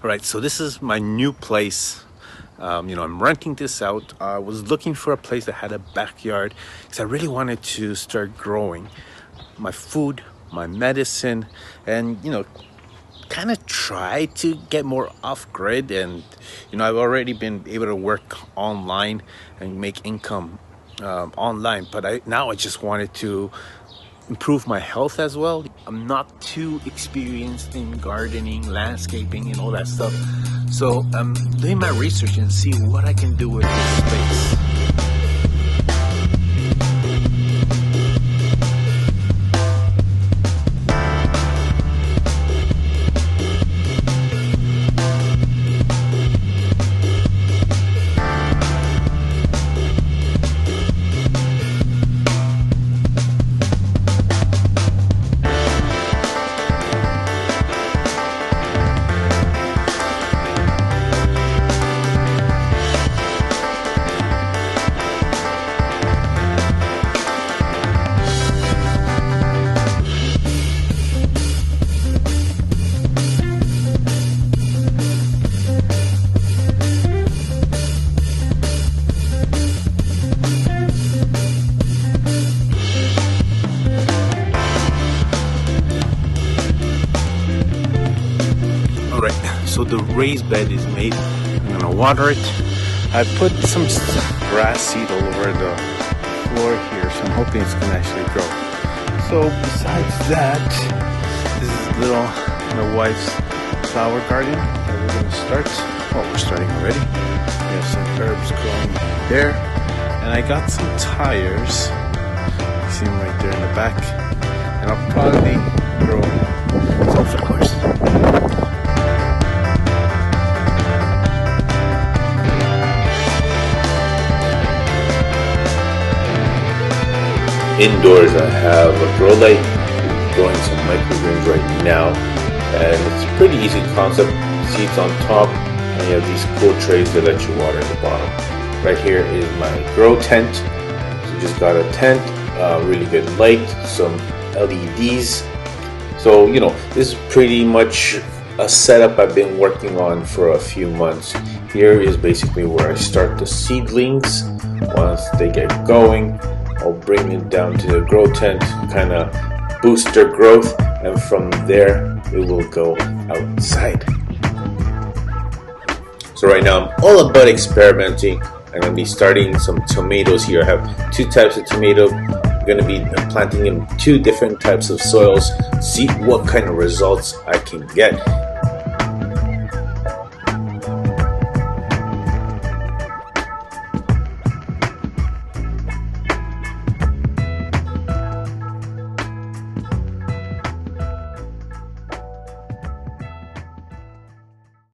All right, so this is my new place. I'm renting this out. I was looking for a place that had a backyard because I really wanted to start growing my food, my medicine, and kind of try to get more off grid. And I've already been able to work online and make income online, but I just wanted to improve my health as well. I'm not too experienced in gardening, landscaping, and all that stuff. So I'm doing my research and see what I can do with this space. Alright, so the raised bed is made. I'm gonna water it. I put some grass seed all over the floor here, so I'm hoping it's gonna actually grow. So besides that, this is my wife's flower garden that we're gonna start. Oh, we're starting already. We have some herbs growing there, and I got some tires. You see them right there in the back, and I'll probably grow sunflowers. Indoors, I have a grow light growing some microgreens right now, and it's a pretty easy concept. Seeds on top, and you have these cool trays that let you water at the bottom. Right here is my grow tent. So just got a tent, really good light, some LEDs. So this is pretty much a setup I've been working on for a few months. Here is basically where I start the seedlings. Once they get going, I'll bring it down to the grow tent, kind of boost their growth, and from there it will go outside. So right now I'm all about experimenting. I'm going to be starting some tomatoes here. I have two types of tomato. I'm going to be planting in two different types of soils, see what kind of results I can get.